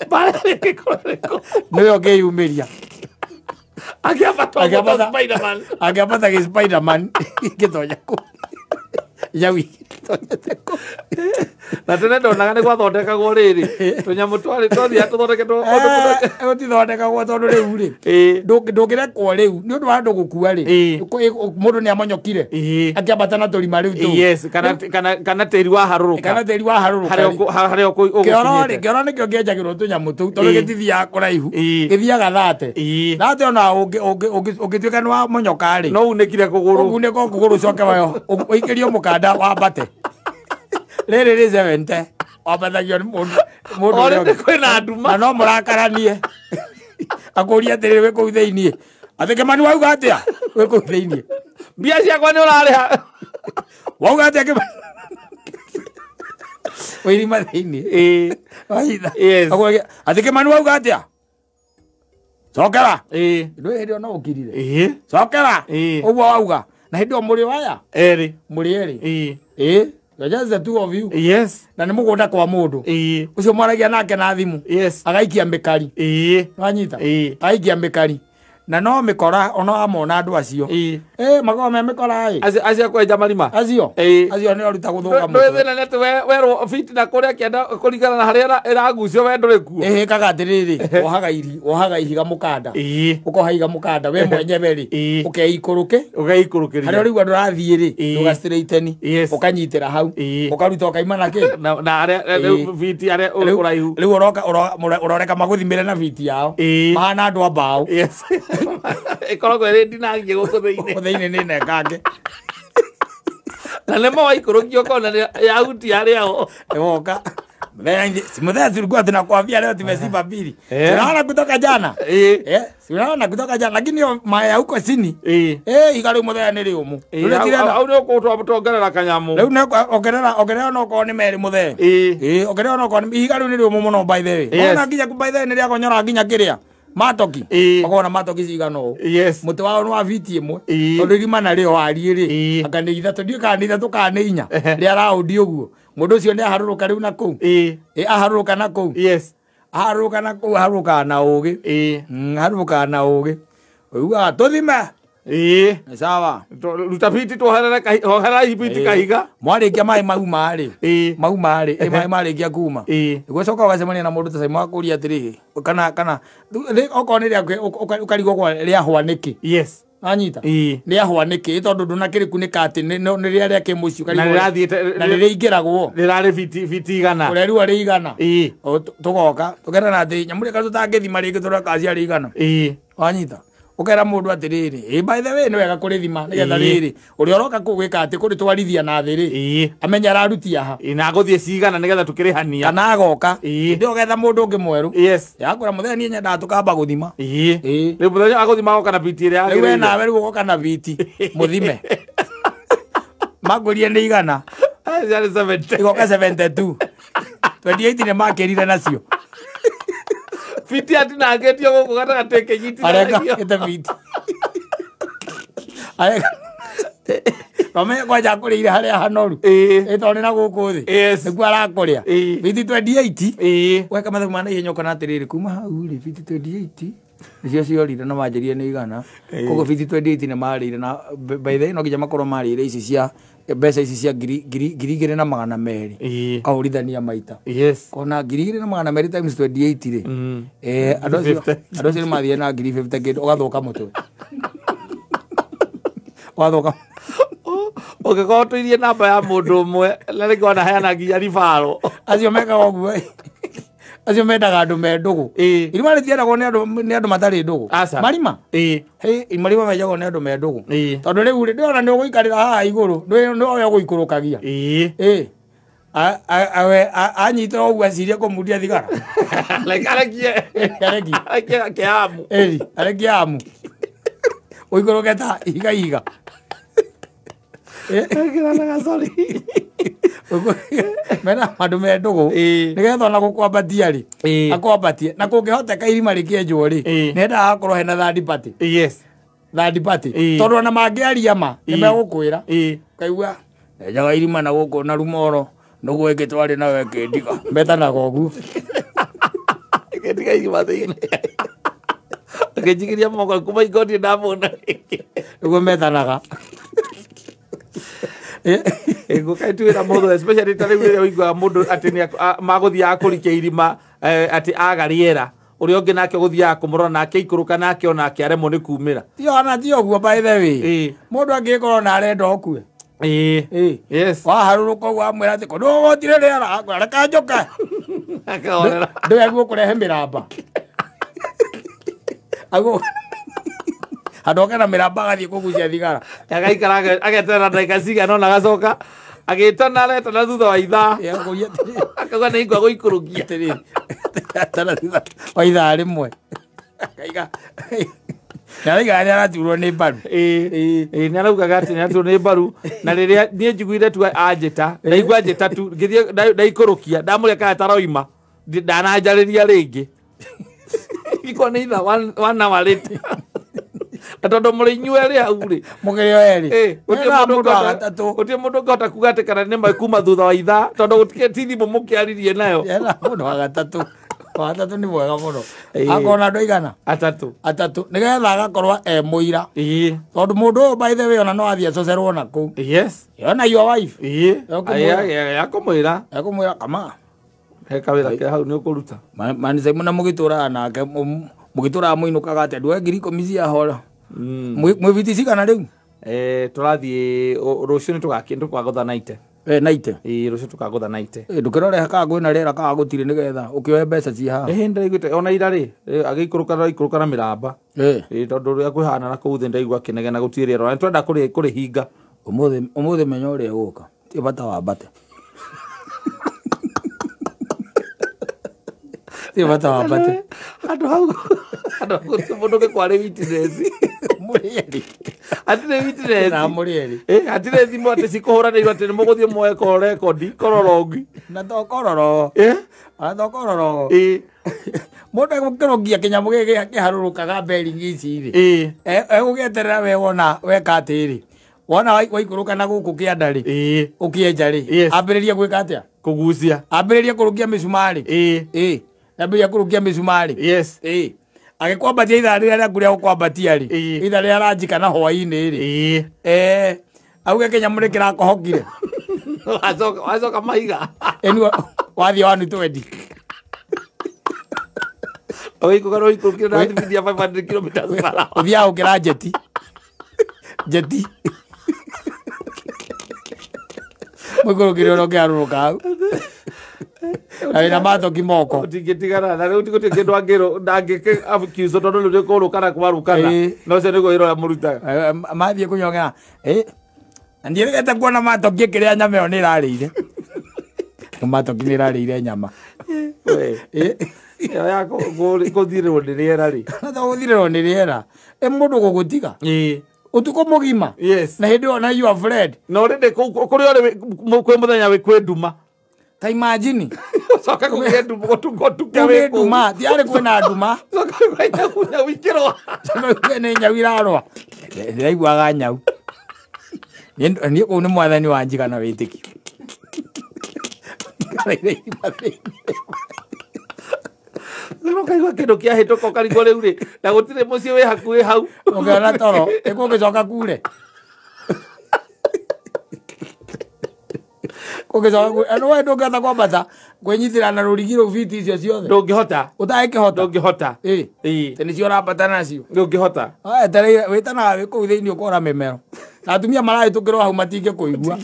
bare kikoreko no ngeyumiria agapata Spiderman gitonya ku yawi na tene ndonaga nĩ gwathondekagwo rĩrĩ tũnyamũ twarĩ twathia tũthondeketwo gũtithondekagwo tondũ rĩu rĩ ndũngĩrekwo rĩu nĩ ũndũ wa andũ gũkua rĩ mũndũ nĩ amonyokire akĩambata na tũrima rĩu tũu kana tĩri waharũrũka harĩa kĩoro nĩkĩo kĩenjagĩrwo tũnyamũ tũu tondũ gĩtithiaga kũraihu gĩthiaga thate ona ũngĩtuĩka nĩ wamonyoka rĩ no unĩkire kũgũrũ ũgunĩka kũgũrũ ũcoke wayo ũikĩrio mũkanda wambate rĩrĩ rĩ 70 wambathagio nĩ mũndũ kwĩna nduma na no mũrakaranie akũria atĩrĩrĩ wĩ kũu thĩiniĩ atĩ Kĩmani wauga atĩa wĩ kũu thĩiniĩ mbia ciakwa nĩ ũrarĩha wauga atĩa Kĩmani wĩ irima thĩiniĩ Waitha. Yes. Atike manu auga atia. Sokera. Ndio ndio no ukirire. Sokera. Ugo auga. Na ndio muri waya. Muri eri. Just the two of you. Yes. Na nimugunda kwa mundu. Ucio mwaragia nake na thimu. Yes. Agaikia mbekari. Wanyita. Agaikia mbekari. Na no mikora ono amona andu acio. Mago me mikora acio kwenja marima. Acio ne oruta guthuka mu. Ndwethena netu werwo fit na kuria kienda kurigana na haria iragucio we nduri kuo. Kaga atiriri ohaga ihiga mukanda. Ukoha ihiga mukanda we mwenyewe ri. Ukeikuruke. Haria rigwa ndurathie ri. Nduga straighteni. Ukanyitira hau. Ukaruta ukaima nake. Na haria fit haria uraihu. Riu uroreka maguthimire na fit yao. Mahana andu ambao. Yes. Ikoragwo ready na ngi guku thiine ni nekage na lema waikurukio kona ya uti aria o ewoka mbengi simuthe tulikuwa tunakwambia leo tumesiba pili tunaona kutoka jana tunaona kutoka jana lakini maya huko chini igari muthe ni riumu au ni ko tuongerera kanyamu riu ne ongerera no ko ni meri muthe ongerera no ko ni igari ni riumu muno by the way ona nginya ku by the way ni ria konyora nginya kiria matoki akona matoki cigano muti wao no avitie mwe tondu irima na rio ari ri akani ithatu ndio kana ithatu kana inya ria raudi uguo mundu ucio ni aharuruka riu na ku aharuruka na ku aharuruka na ku aharuruka na ugi aharuruka na ugi uga tuthima sawa rutapiti twoherera ibiti kahiga mwarikia mai mau mari mai marikia kuma igwecoka ugacemania na mundu tacai mwakuria atiri kana okoni ria ukarigo kwa ria hwaniki anyita ria hwaniki tondu ndunakirikunika ati ni ria ria kimucio karigo na rirathiete na riraingiragwo rirari biti igana urerua ri igana tugoka tugera na thi nyamuri ka tutangithima ringi turakacia ri igana anyita ukera mundu atiriri by the way no wega kurithima nigetha riri uri oroka kugwika ati kuri twarithia na thiri amenya ararutia ha na guthie cigana nigetha tukirihania kana agoka ndio getha mundu ungi mweru yakura mutheni nyenda tukamba guthima riu mutheni aguthima goka na biti ria riu we nawe riu goka na biti muthime magurie ni igana ari 70 igoka 72 28 ne makerire nacio fiti ati na ngetio guku gata teke nyiti areka ita fiti areka Mame kwa jakurire haria hanoru itone na guku thi niku arakuria fiti 28 weka mathagu mana yenyo kana atiriri kuma hau ri fiti 28 nicio ciorire na manjirie ni igana kogo fiti 28 ne marire na by the way no gija makoro marire ici cia mbeca ici cia ngiri na magana meri kaurithania maita kona ngiri na magana meri times 28 ri adocio ni mathie na ngiri 50 kindu ugathuka mutwe wathuka ko tuirie namba ya mundu umwe na ngona heana nginya ribaro acio meka oguo acio mendaga andu me ndugu irima ritiendagwo ni andu matari ndugu marima marima menjagwo ni andu me ndugu tondu riu ri ndiona ni uguikarira haha iguru no oyo guikurukagia anyitira oguo aciria kumuria thigara arekie amu uiguruke ta ihiga mena mandu me ndugu nigetha ona gukwambatia ri akwambatie na kungihoteka irima rikienjwo ri nenda akorwo hena third party third party tondu ona mangiaria ma nimegukwira kaigua enjaga irima na guku na rumoro nugu ingitwari na we kindiga metanaga uguo kindiga irima thini akejigiria moko kuma igoti ndamona nugu metanaga ego kaitwira mundu especially tariwire uigwa mundu ati ni maguthia akurikia irima ati agariera uri ongi nake guthia kumurona nake ikuruka nake ona aremwo ni kumira tio ana tio guo by the way mundu angikorwo na arenda okue yes wa haruruka wa mwera ati kono gotire rera reka njoka akaonera ndio guo kurehe miramba ago adoka na miramba gathie kugucia thigara agaikara agetera ndagika cigana na gacoka agitana areta na thutha wa ithaa akauga ni ingwa guikurukia tiriri tana thutha wa ithaa rimwe akaiga nariga ni araturwo ni mbaru ni araugaga ati ni araturwo ni mbaru na riria nie njiguire tu anjita ndaigua njita tu ngithie ndaikurukia ndamureka ataroima ndananjarĩria rĩngĩ iko nĩ itha wana warĩte atondo mũrĩ inyuerĩ hau rĩ mũgerio erĩ gũtirĩ mũndũ ũngĩhota kuga atĩ kana nĩ maikuma thutha wa ithaa tondũ gũtikĩ thimũ mũkĩaririe nayo mũndũ wa gatatũ nĩ mwega mũno akona andũ aigana atatũ nĩgetha agakorwo mũira tondũ mũndũ ũyũ by the way ona no athiĩ acocerwo na kũu yona your wife yakũmwĩra kama heka wĩra kĩa hau nĩ ũkũruta na mũgĩtũraga nake mũgĩtũraga mũinũkaga atĩ andũ ngiri ikũmi cia hora mwĩbiti cigana rĩu tũrathiĩ rũciũ nĩ tũkagũtha naite naite rũciũ tũkagũtha naite ndũkĩrore hakaga kwĩna rĩera kaga gũtirĩ nĩgetha ũkĩoe mbeca ci haha ndaiguĩte ona ira rĩ agĩikũrũka na mĩramba tondũ rĩrĩa kwĩhana na kũu thĩ ndaigua kĩnegena gũtirĩ rĩera nĩ twenda kũrĩhinga ũmũthĩ menya ũrĩa gũka ti bata wa mbate ti bata wa mbate andũ hau mũndũ gĩkwarĩ witness mũrĩeri atirĩ witness na mũrĩeri atirĩ thimũ atĩ cikũhũranĩirwo atĩ nĩ mũgũthiĩ muoe rekondi kororogi na tokororo mũndũ egũkĩrogia kĩnyamũ gĩkĩ kĩharũrũkaga mberingi ici rĩ egũgĩeterera we wona weka atĩrĩ wona waikũrũka na gũkũ kĩanda rĩ ũkĩenja rĩ ambĩrĩria gwĩka atĩa kũgucia ambĩrĩria kũrũkia mĩcumarĩ ambĩrĩria kũrũkia mĩcumarĩ agĩkwambatia ithaa rĩrĩa rĩaku rĩa gũkwambatia rĩ ithaa rĩrĩa ranji kana hwainĩ rĩ auge kĩnyamũ nĩ kĩrakohokire wacoka maiga wathiĩ wanu 20 ũgĩikũrũkire na thibithia 500 kilometers per hour ũthiaga gũkĩra jeti mũikũrũkire ũrĩa ũkĩharũrũka hau na wĩna matoki moko ũtingĩtigana na rĩu tigũtirĩ kĩndũ angĩkiuso tondũ rĩu rĩkũrũkana kwarũkana no ũcio nĩguo wĩra ũrĩa mũrutaga mathiĩ kũnyongera na ndiĩrĩgĩte kuona matoki kĩrĩa nyama ĩyo nĩ ĩrarĩire matoki nĩ ĩrarĩire nyama ĩyo ya gũthirĩrwo nĩ rĩera rĩ gũthirĩrwo nĩ rĩera mũndũ gũgũtiga ũtukũ mũgima na hĩndĩ ĩyo na you are Fred na ũrĩndĩ kũrĩa ũrĩ kwĩ mũthenya kwĩ nduma ta imagine soka kũgĩa nduma tiarĩ kwĩna nduma soka wĩkĩrwo nĩ nyau irarwa ndĩraiguaga nyau niĩ kũu nĩ mwathani wa njigana wĩtĩki kaigua kĩndũ kĩahĩtũka ũkarigwo rĩu rĩ na gũtirĩ mũciĩ wĩ hakuhĩ hau ũkĩona toro ĩkũgĩcoka kure we ndũngĩhota kwambata kwĩnyitĩra na rũrigi rũu biti icio ciothe ndũngĩhota ũtangĩhota nĩcio ũrambata nacio ndũngĩhota etereire wĩtanaga wĩ kũu thĩinĩ ũkora mĩmero na atumia marahĩtũkĩrwo hau matingĩ kũigua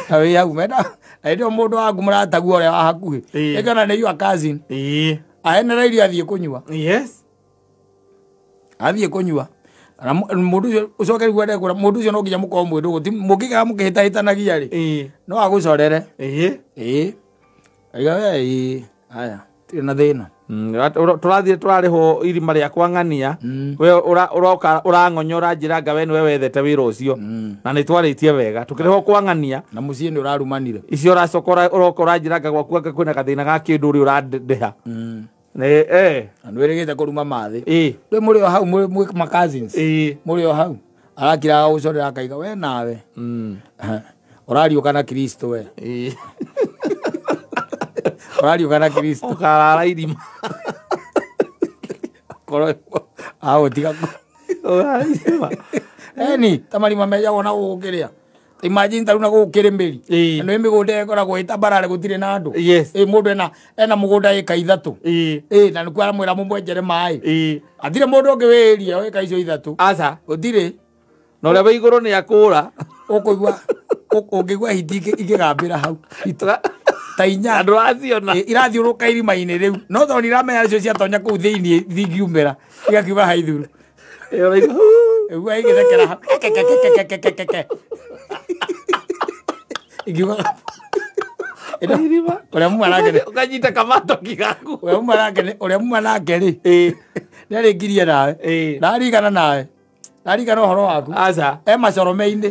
wĩ hau menda na hĩndĩ ĩyo mũndũ waku mũratagua ũrĩa wa hakuhĩ ĩkana nĩ your cousin ahenereirio athiĩ kũnyua athiĩ kũnyua na mũndũ ũcio ũcokerigua ndekũra mũndũ ũcio no nginya mũkorwo mwĩndũ mũngĩgera mũkĩhĩtahĩtanagia rĩ no agũcorere aiga we aya tirĩ na thĩna tũrathiĩ tũrarĩhwo irima rĩa kwang'ania we ũroka ũrang'onyora njĩra anga we nĩwe wethete wĩra ũcio na nĩ twarĩtie wega tũkĩrĩhwo kwang'ania na mũciĩ nĩ ũrarumanire icio ũracoka ũroka ũranjĩra anga gwaku anga kwĩna gathĩna ga kĩndũ ũrĩa ũrandĩha na nĩ wĩrĩgĩte kũruma mathĩ rĩ mũrĩ o hau mwĩ ma-cousins mũrĩ o hau arakiraga gũcorera akaiga we nawe ũrariũka na Kristo we ũrariũka na Kristo ũkarara irima korwo agũtiga eni ta marima mejagwo na gũgũkĩrĩa imagine taruna gũkĩrĩmĩri na nĩ mĩgũnda ĩkoragwo ĩtambarare gũtirĩ na andũ mũndũ ena mũgũnda ĩka 3 na nĩkuo aramwĩra mũmwenjere maĩ atirĩ mũndũ ũngĩ wĩĩria ĩka icio 3 aca gũtirĩ na ũrĩa wĩ igũrũ nĩ akũra ũkũigua ũngĩigua hiti ingĩgambĩra hau ta inya andũ aciona irathiũrũka irima-inĩ rĩu no tondũ iramenya icio ciatonya kũu thĩinĩ thingiumĩra igakiuma haithuru ĩgua igĩthekera hau ikiuga ũrĩa muma nake ũkanyita kamatoki gaku ũrĩa muma nake rĩ nĩarĩkirie nawe ndarigana nawe Narika no horo waku. Aca. Macoromeini.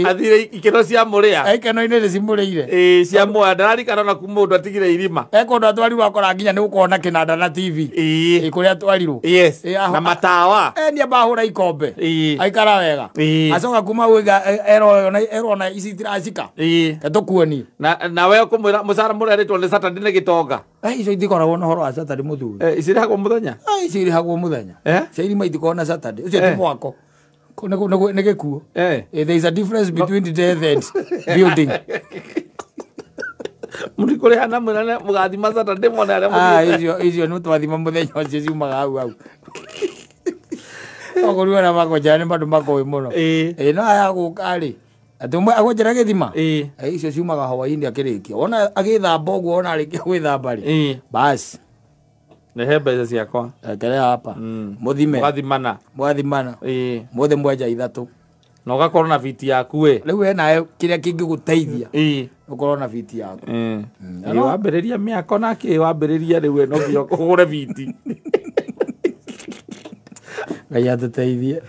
Athire ikeno cia muria. Ikeno-ini ni cimurire. Cia mwa ndarika no mundu atigire irima. Kundu atwarirwo akora nginya ni gukona kinanda na TV. Kuria atwarirwo. Yes. Na matawa. Ni abahura ikombe. Aikara wega. Acoka kuma wiga ero na ici tiracika. Tukuoni. Na we kumwira mucara mureretwo ni Saturday ni gitonga. Icio itikoragwo na horo wa Saturday muthuri. Icirihagwo muthenya. Icirihagwo muthenya. Cirima itikoragwo na Saturday. Ucio ti mwako. Nä gä kuo. There is a difference between the death and building. Muri kå rä hana mwä rane må gathima Saturday mone arä icio nä twathima må thenya å cio ciumaga hau hau. Okorwo ruo na makonjana nä mandå makoä må no. No aya gå ka rä agwenjera gä thima icio ciumaga hwainä akä rä kia ona agä thamba å guo ona arä kia gwä thamba rä basi nehe mbeca ciakwa ekere hapa muthime mwathimana mothe mwenja ithatå na ugakorwo na biti yaku we rä u wenae kä rä a kä ngä gå teithia ukorwo na biti yaku wambä rä ria mä ako nakä wambä rä ria rä u no nginya å gå re biti ngai atå teithie.